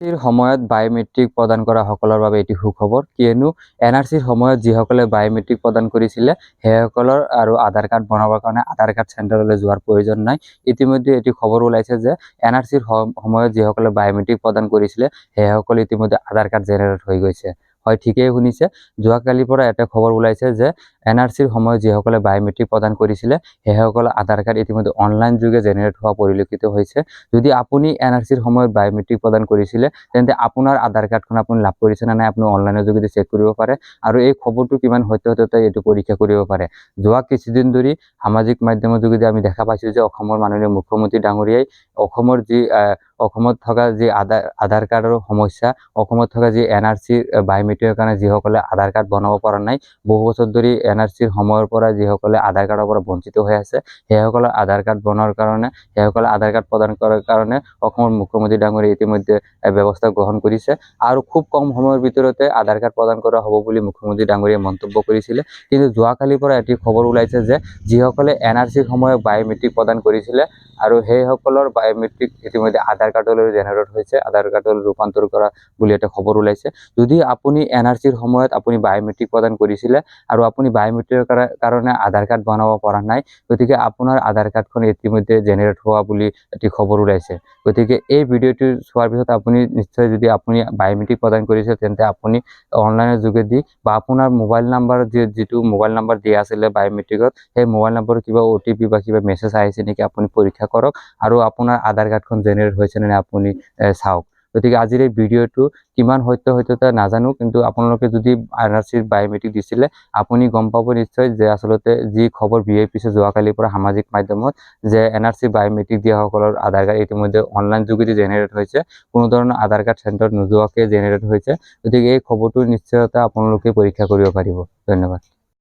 এনআৰচিৰ সময়ত বায়োমেট্ৰিক প্ৰদান কৰা সকলৰ বাবে এটি সুখবৰ, কিয়নো এনআৰচিৰ সময়ত যিসকলে বায়োমেট্ৰিক প্ৰদান কৰিছিলে সেইসকলৰ আৰু আধাৰ কাৰ্ড বনাবৰ কাৰণে আধাৰ কাৰ্ড চেণ্টাৰলৈ যোৱাৰ প্ৰয়োজন নাই। ইতিমধ্যে এটি খবৰ ওলাইছে যে এনআৰচিৰ সময়ত যিসকলে বায়োমেট্ৰিক প্ৰদান কৰিছিলে সেইসকল ইতিমধ্যে আধাৰ কাৰ্ড জেনেৰেট হৈ গৈছে। হয়, ঠিকেই শুনিছে। যোৱাকালিৰ পৰা এটা খবৰ ওলাইছে যে এনআৰচিৰ সময়ত যিসকলে বায়োমেট্ৰিক প্ৰদান কৰিছিলে সেইসকল আধাৰ কাৰ্ড ইতিমধ্যে অনলাইন যোগে জেনেৰেট হোৱা পৰিলক্ষিত হৈছে। যদি আপুনি এনআৰচিৰ সময়ত বায়োমেট্ৰিক প্ৰদান কৰিছিলে তেন্তে আপোনাৰ আধাৰ কাৰ্ডখন আপুনি লাভ কৰিছে নে নাই আপুনি অনলাইনৰ যোগেদি চেক কৰিব পাৰে আৰু এই খবৰটো কিমান সত্যতা এইটো পৰীক্ষা কৰিব পাৰে। যোৱা কিছুদিন ধৰি সামাজিক মাধ্যমৰ যোগেদি আমি দেখা পাইছোঁ যে অসমৰ মাননীয় মুখ্যমন্ত্ৰী ডাঙৰীয়াই অসমত থকা যি আধাৰ কাৰ্ডৰ সমস্যা, অসমত থকা যি এনআৰচিৰ বায়োমেট্ৰিকৰ কাৰণে যিসকলে আধাৰ কাৰ্ড বনাব পৰা নাই, বহু বছৰ ধৰি এনআৰচিৰ সময়ৰ পৰা যিসকলে আধাৰ কাৰ্ডৰ পৰা বঞ্চিত হৈ আছে সেইসকলে আধাৰ কাৰ্ড বনোৱাৰ কাৰণে সেইসকলে আধাৰ কাৰ্ড প্ৰদান কৰাৰ কাৰণে অসমৰ মুখ্যমন্ত্ৰী ডাঙৰীয়াই ইতিমধ্যে ব্যৱস্থা গ্ৰহণ কৰিছে আৰু খুব কম সময়ৰ ভিতৰতে আধাৰ কাৰ্ড প্ৰদান কৰা হ'ব বুলি মুখ্যমন্ত্ৰী ডাঙৰীয়াই মন্তব্য কৰিছিলে। কিন্তু যোৱাকালিৰ পৰা এটি খবৰ ওলাইছে যে যিসকলে এনআৰচিৰ সময়ত বায়োমেট্ৰিক প্ৰদান কৰিছিলে আৰু সেইসকলৰ বায়োমেট্ৰিক ইতিমধ্যে আধাৰ কাৰ্ডলৈ জেনেৰেট হৈছে, আধাৰ কাৰ্ডলৈ ৰূপান্তৰ কৰা বুলি এটা খবৰ ওলাইছে। যদি আপুনি এনআৰচিৰ সময়ত আপুনি বায়োমেট্ৰিক প্ৰদান কৰিছিলে আৰু আপুনি বায়োমেট্ৰিকৰ কাৰণে আধাৰ কাৰ্ড বনাব পৰা নাই, গতিকে আপোনাৰ আধাৰ কাৰ্ডখন ইতিমধ্যে জেনেৰেট হোৱা বুলি এটি খবৰ ওলাইছে। গতিকে এই ভিডিঅ'টো চোৱাৰ পিছত আপুনি নিশ্চয়, যদি আপুনি বায়োমেট্ৰিক প্ৰদান কৰিছে তেন্তে আপুনি অনলাইনৰ যোগেদি বা আপোনাৰ মোবাইল নাম্বাৰ যিটো মোবাইল নাম্বাৰ দিয়া আছিলে বায়োমেট্ৰিকত, সেই মোবাইল নাম্বাৰত কিবা OTP বা কিবা মেছেজ আহিছে নেকি আপুনি পৰীক্ষা কৰক আৰু আপোনাৰ আধাৰ কাৰ্ডখন জেনেৰেট হৈছে নে আপুনি চাওক। গতিকে আজিৰ এই ভিডিঅ'টো কিমান সত্যতা নাজানো, কিন্তু আপোনালোকে যদি এনআৰচিৰ বায়োমেট্ৰিক দিছিলে আপুনি গম পাব নিশ্চয় যে আচলতে যি খবৰ বিয়পি পিছে যোৱাকালিৰ পৰা সামাজিক মাধ্যমত যে এনআৰচি বায়োমেট্ৰিক দিয়াসকলৰ আধাৰ কাৰ্ড ইতিমধ্যে অনলাইন যোগেদি জেনেৰেট হৈছে, কোনো ধৰণৰ আধাৰ কাৰ্ড চেণ্টাৰত নোযোৱাকৈ জেনেৰেট হৈছে। গতিকে এই খবৰটোৰ নিশ্চয়তা আপোনালোকে পৰীক্ষা কৰিব পাৰিব। ধন্যবাদ।